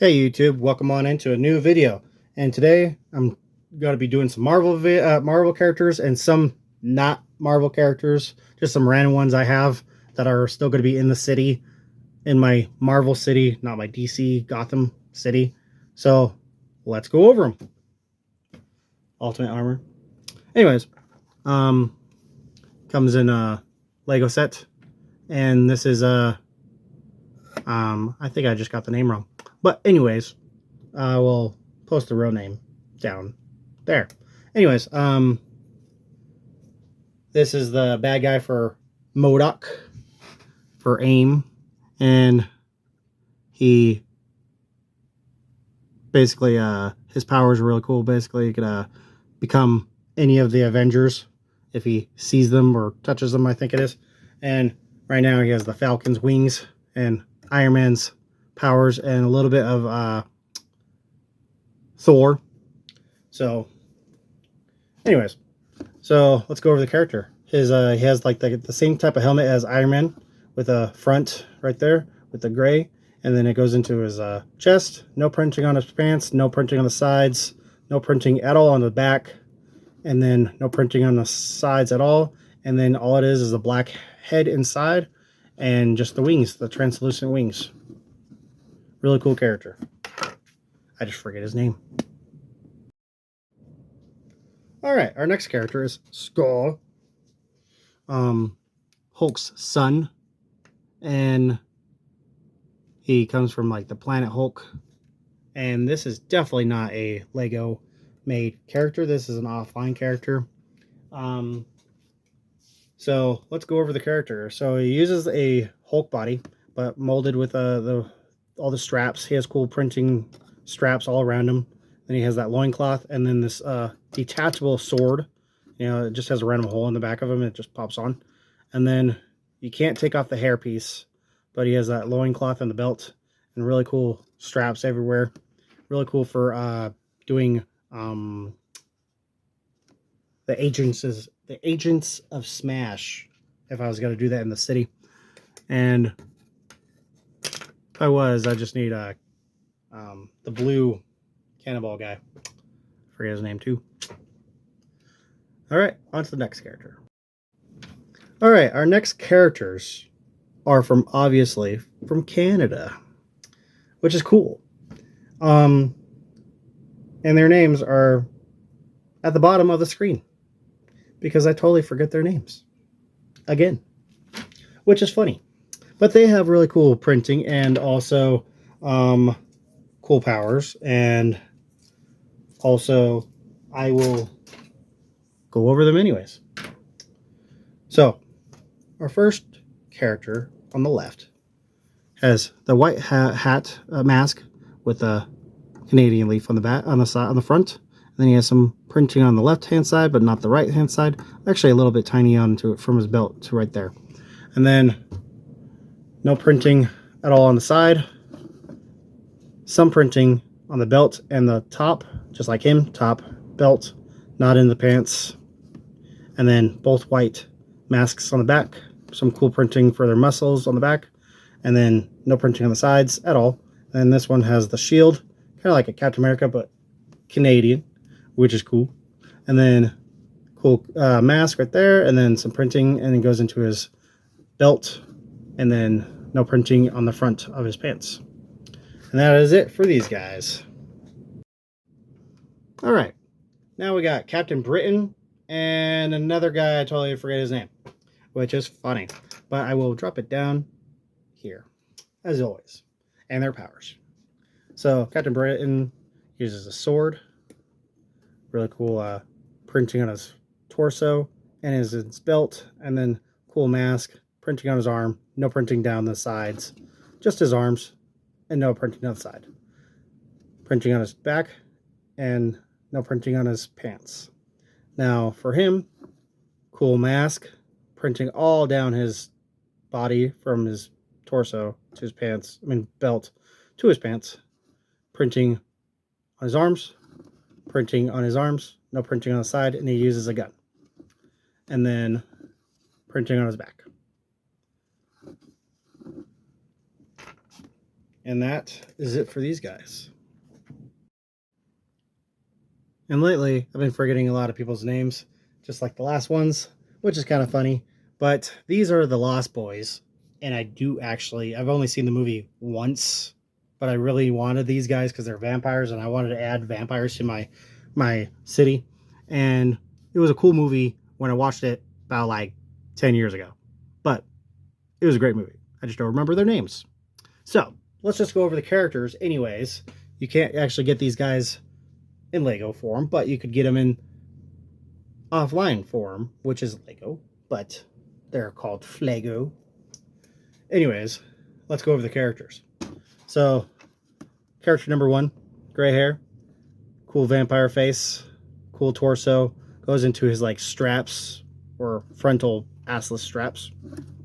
Hey YouTube, welcome on into a new video. And today I'm going to be doing some Marvel characters and some not Marvel characters, just some random ones I have that are still going to be in the city, in my Marvel city, not my DC Gotham city. So let's go over them. Ultimate armor. Anyways, comes in a Lego set, and this is I think I just got the name wrong, but anyways. I will post the real name down there. Anyways, this is the bad guy for MODOK, for AIM, and he basically, his powers are really cool. Basically, he could become any of the Avengers if he sees them or touches them, I think it is. And right now he has the Falcon's wings and Iron Man's powers and a little bit of Thor. So anyways, so let's go over the character. He has like the same type of helmet as Iron Man, with a front right there with the gray, and then it goes into his chest. No printing on his pants, no printing on the sides, no printing at all on the back, and then no printing on the sides at all. And then all it is a black head inside and just the wings, the translucent wings. Really cool character. I just forget his name. All right, our next character is Skull, Hulk's son, and he comes from like the planet Hulk. And this is definitely not a Lego made character. This is an offline character. So let's go over the character. So he uses a Hulk body, but molded with all the straps. He has cool printing straps all around him. Then he has that loincloth, and then this detachable sword. You know, it just has a random hole in the back of him. It just pops on. And then you can't take off the hairpiece, but he has that loincloth and the belt, and really cool straps everywhere. Really cool for doing the Agents of Smash, if I was going to do that in the city. And if I was, I just need the blue cannonball guy. Forget his name too. All right, on to the next character. All right, our next characters are obviously from Canada, which is cool. And their names are at the bottom of the screen, because I totally forget their names again, which is funny. But they have really cool printing and also cool powers. And also, I will go over them anyways. So, our first character on the left has the white hat mask with a Canadian leaf on the back, on the front. And then he has some printing on the left-hand side, but not the right-hand side. Actually, a little bit tiny onto it from his belt to right there. And then no printing at all on the side. Some printing on the belt and the top, just like him. Top, belt, not in the pants. And then both white masks on the back. Some cool printing for their muscles on the back. And then no printing on the sides at all. And this one has the shield, kind of like a Captain America, but Canadian, which is cool. And then cool mask right there, and then some printing, and it goes into his belt, and then no printing on the front of his pants. And that is it for these guys. All right, now we got Captain Britain and another guy, I totally forget his name, which is funny, but I will drop it down here as always, and their powers. So Captain Britain uses a sword, really cool printing on his torso and his belt, and then cool mask, printing on his arm, no printing down the sides, just his arms, and no printing on the side. Printing on his back, and no printing on his pants. Now for him, cool mask, printing all down his body from his torso to his pants, belt to his pants, printing on his arms, printing on his arms, no printing on the side, and he uses a gun. And then printing on his back. And that is it for these guys. And lately, I've been forgetting a lot of people's names, just like the last ones, which is kind of funny. But these are the Lost Boys. And I've only seen the movie once, but I really wanted these guys because they're vampires, and I wanted to add vampires to my city. And it was a cool movie when I watched it about like 10 years ago. But it was a great movie. I just don't remember their names. So let's just go over the characters anyways. You can't actually get these guys in Lego form, but you could get them in offline form, which is Lego, but they're called Flego. Anyways, let's go over the characters. So, character number 1, gray hair, cool vampire face, cool torso, goes into his like straps or frontal assless straps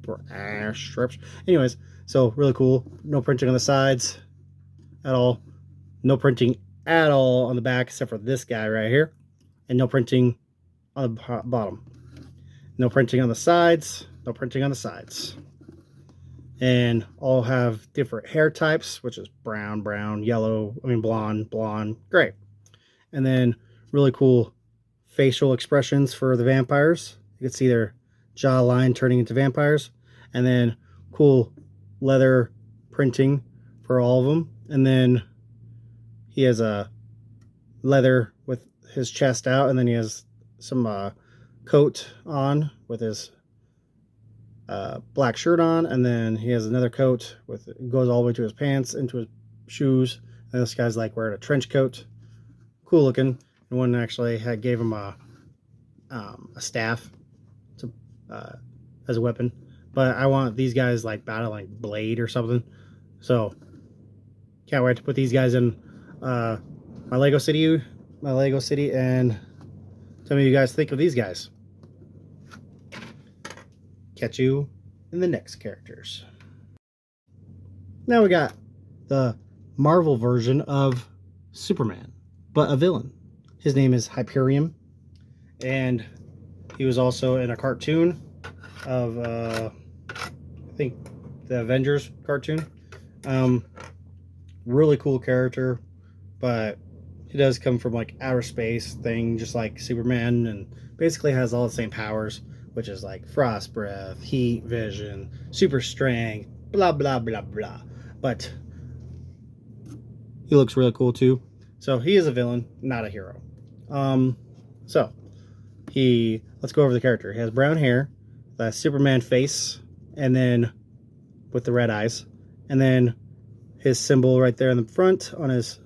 or ass straps. Anyways, so really cool. No printing on the sides at all. No printing at all on the back except for this guy right here, and no printing on the bottom. No printing on the sides. No printing on the sides. And all have different hair types, which is brown, blonde, gray. And then really cool facial expressions for the vampires. You can see their jawline turning into vampires. And then cool leather printing for all of them. And then he has a leather with his chest out, and then he has some coat on with his black shirt on, and then he has another coat with goes all the way to his pants, into his shoes. And this guy's like wearing a trench coat, cool looking. And one actually gave him a staff to as a weapon. But I want these guys like battling Blade or something. So can't wait to put these guys in my Lego City, and tell me what you guys think of these guys. Catch you in the next characters. Now we got the Marvel version of Superman, but a villain. His name is Hyperion, and he was also in a cartoon of I think the Avengers cartoon. Really cool character, but he does come from like outer space thing, just like Superman, and basically has all the same powers, which is like frost breath, heat vision, super strength, blah blah blah blah. But he looks really cool too. So he is a villain, not a hero. So let's go over the character. He has brown hair, the Superman face, and then with the red eyes, and then his symbol right there in the front on his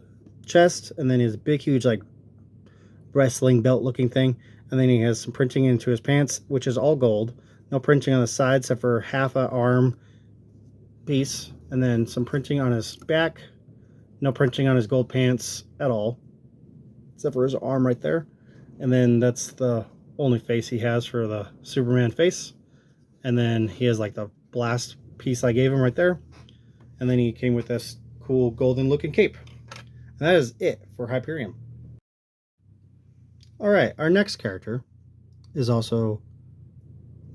chest, and then he has a big huge like wrestling belt looking thing, and then he has some printing into his pants, which is all gold. No printing on the side except for half an arm piece, and then some printing on his back. No printing on his gold pants at all, except for his arm right there. And then that's the only face he has for the Superman face. And then he has like the blast piece I gave him right there. And then he came with this cool golden looking cape. And that is it for Hyperion. Alright, our next character is also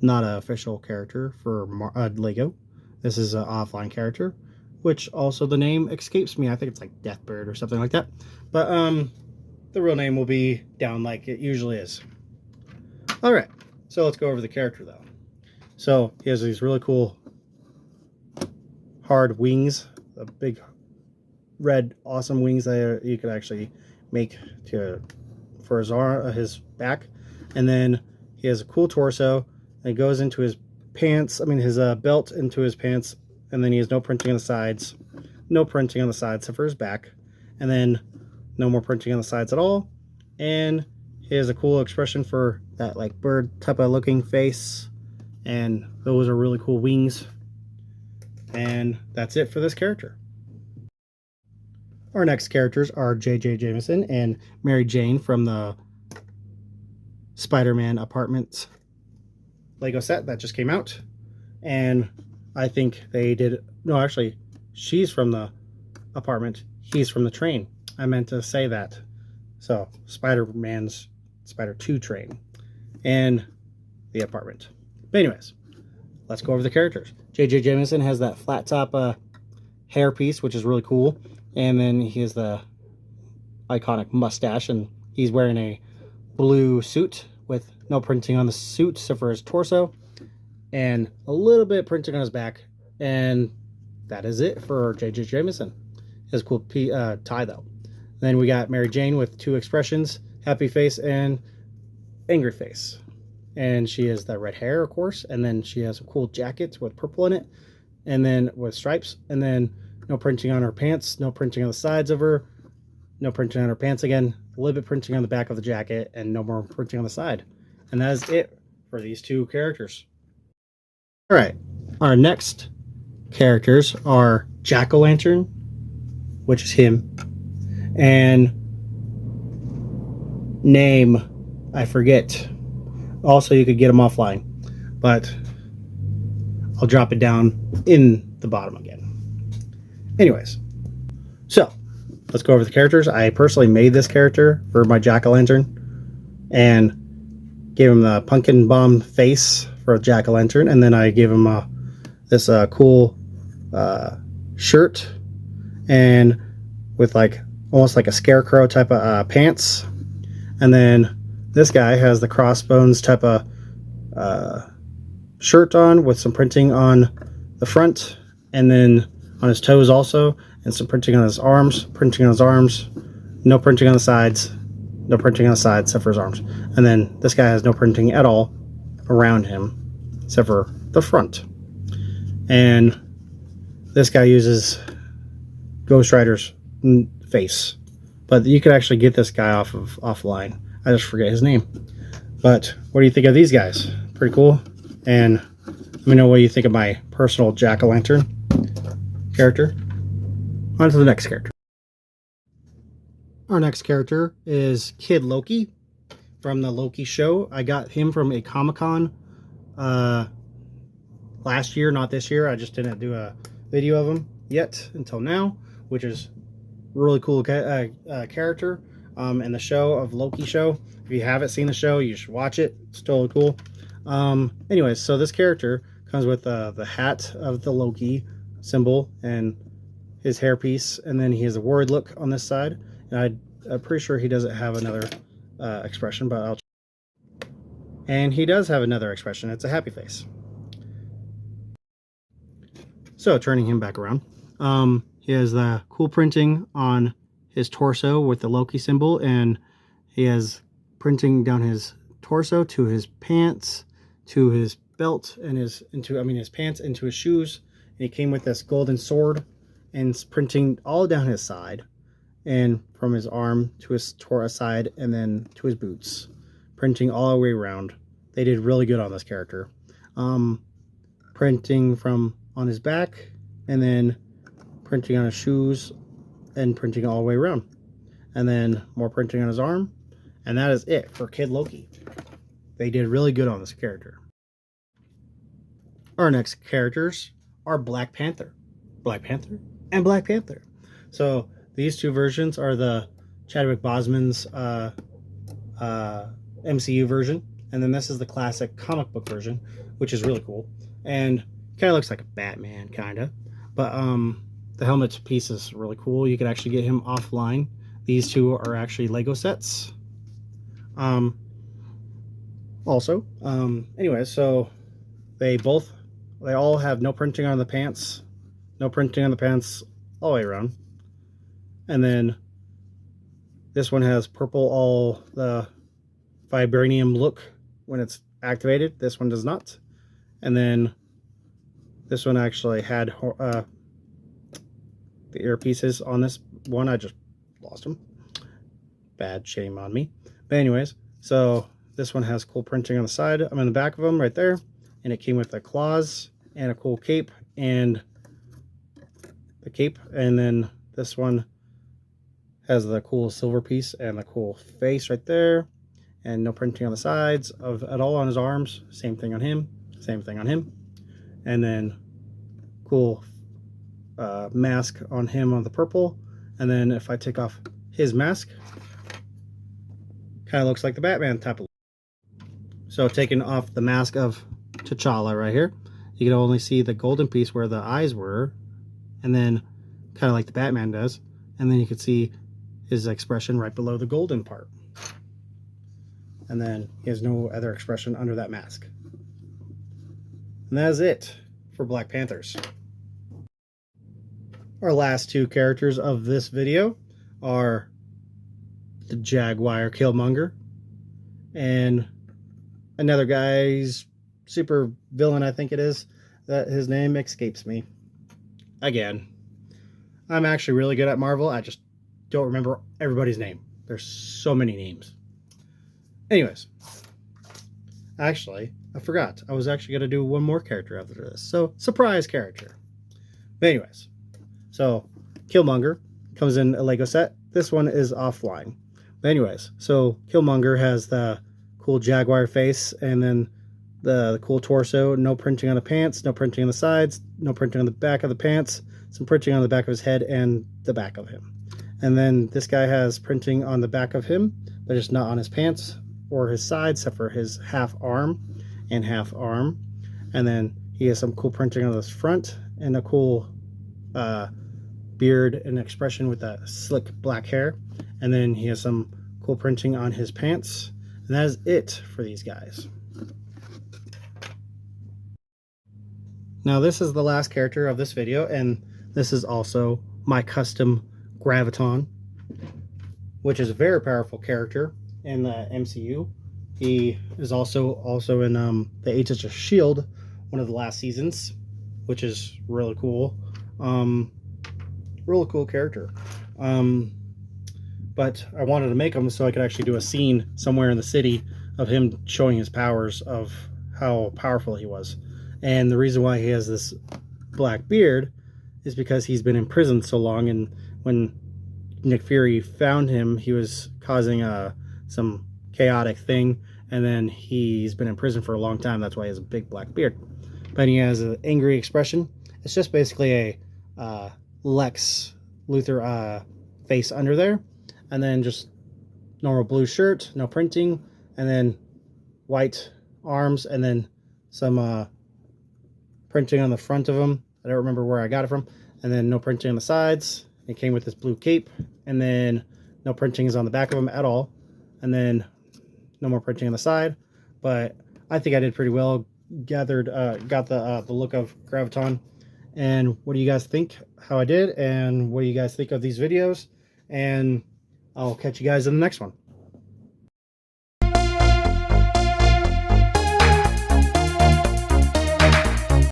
not an official character for Lego. This is an offline character, which also the name escapes me. I think it's like Deathbird or something like that. But the real name will be down like it usually is. Alright, so let's go over the character though. So he has these really cool hard wings, the big red awesome wings that you could actually make for his arm, his back. And then he has a cool torso, and it goes into his pants, his belt into his pants. And then he has no printing on the sides, except for his back, and then no more printing on the sides at all. And he has a cool expression for that like bird type of looking face, and those are really cool wings. And that's it for this character. Our next characters are J.J. Jameson and Mary Jane from the Spider-Man Apartments Lego set that just came out. And I think they did... No, actually, she's from the apartment. He's from the train. I meant to say that. So, Spider-Man's Spider 2 train. And the apartment. But anyways, let's go over the characters. J.J. Jameson has that flat top hairpiece, which is really cool. And then he has the iconic mustache, and he's wearing a blue suit with no printing on the suit except for his torso and a little bit printing on his back. And that is it for J.J. Jameson. His cool tie though. Then we got Mary Jane with two expressions, happy face and angry face. And she has that red hair, of course, and then she has a cool jacket with purple in it, and then with stripes, and then no printing on her pants, no printing on the sides of her, no printing on her pants again, a little bit printing on the back of the jacket, and no more printing on the side. And that is it for these two characters. All right, our next characters are Jack-o'-lantern, which is him, and name, I forget. Also, you could get them offline, but I'll drop it down in the bottom again. Anyways, so let's go over the characters. I personally made this character for my Jack-o'-lantern and gave him the pumpkin bomb face for Jack-o'-lantern, and then I gave him this cool shirt and with like almost like a scarecrow type of pants, and then this guy has the crossbones type of shirt on with some printing on the front and then on his toes also, and some printing on his arms, no printing on the sides, no printing on the sides except for his arms. And then this guy has no printing at all around him except for the front. And this guy uses Ghost Rider's face, but you could actually get this guy offline. I just forget his name. But what do you think of these guys? Pretty cool. And let me know what you think of my personal Jack-o'-lantern character. On to the next character. Our next character is Kid Loki from the Loki show. I got him from a Comic-Con last year, not this year. I just didn't do a video of him yet until now, which is really cool character in the show of Loki show. If you haven't seen the show, you should watch it. It's totally cool. Anyways, so this character comes with the hat of the Loki symbol and his hairpiece, and then he has a worried look on this side. And I'm pretty sure he doesn't have another expression, but I'll. And he does have another expression. It's a happy face. So turning him back around, he has the cool printing on his torso with the Loki symbol, and he has printing down his torso to his pants, to his belt, and his pants into his shoes. And he came with this golden sword, and it's printing all down his side, and from his arm to his torso side, and then to his boots, printing all the way around. They did really good on this character. Printing from on his back, and then printing on his shoes, and printing all the way around, and then more printing on his arm. And that is it for Kid Loki. They did really good on this character. Our next characters are Black Panther, and Black Panther. So these two versions are the Chadwick Boseman's MCU version, and then this is the classic comic book version, which is really cool and kind of looks like a Batman, kind of. But the helmet piece is really cool. You could actually get him offline. These two are actually Lego sets. Anyways, so they all have no printing on the pants, all the way around. And then this one has purple, all the vibranium look when it's activated. This one does not. And then this one actually had the earpieces on this one. I just lost them. Bad, shame on me. But anyways, so this one has cool printing on the side. I'm in the back of them right there. And it came with the claws and a cool cape and the cape. And then this one has the cool silver piece and the cool face right there. And no printing on the sides at all on his arms. Same thing on him. Same thing on him. And then cool mask on him on the purple. And then if I take off his mask, kind of looks like the Batman type of look. So taking off the mask of T'Challa right here, you can only see the golden piece where the eyes were. And then kind of like the Batman does. And then you can see his expression right below the golden part. And then he has no other expression under that mask. And that is it for Black Panthers. Our last two characters of this video are the Jaguar Killmonger and another guy's super villain, I think it is, that his name escapes me. Again, I'm actually really good at Marvel. I just don't remember everybody's name. There's so many names. Anyways, actually, I forgot. I was actually going to do one more character after this. So, surprise character. But anyways, so Killmonger comes in a Lego set. This one is offline. But anyways, so Killmonger has the cool Jaguar face and then the cool torso. No printing on the pants, no printing on the sides, no printing on the back of the pants, some printing on the back of his head and the back of him. And then this guy has printing on the back of him, but just not on his pants or his sides, except for his half arm and half arm. And then he has some cool printing on his front and a cool beard and expression with that slick black hair. And then he has some cool printing on his pants. And that is it for these guys. Now this is the last character of this video, and this is also my custom Graviton, which is a very powerful character in the MCU. He is also in the Agents of S.H.I.E.L.D., one of the last seasons, which is really cool. Really cool character. But I wanted to make him so I could actually do a scene somewhere in the city of him showing his powers of how powerful he was. And the reason why he has this black beard is because he's been in prison so long, and when Nick Fury found him, he was causing some chaotic thing, and then he's been in prison for a long time. That's why he has a big black beard. But he has an angry expression. It's just basically a Lex Luthor face under there, and then just normal blue shirt, no printing, and then white arms, and then some printing on the front of him. I don't remember where I got it from. And then no printing on the sides. It came with this blue cape, and then no printing is on the back of him at all, and then no more printing on the side. But I think I did pretty well. Got the look of Graviton. And what do you guys think how I did, and what do you guys think of these videos? And I'll catch you guys in the next one.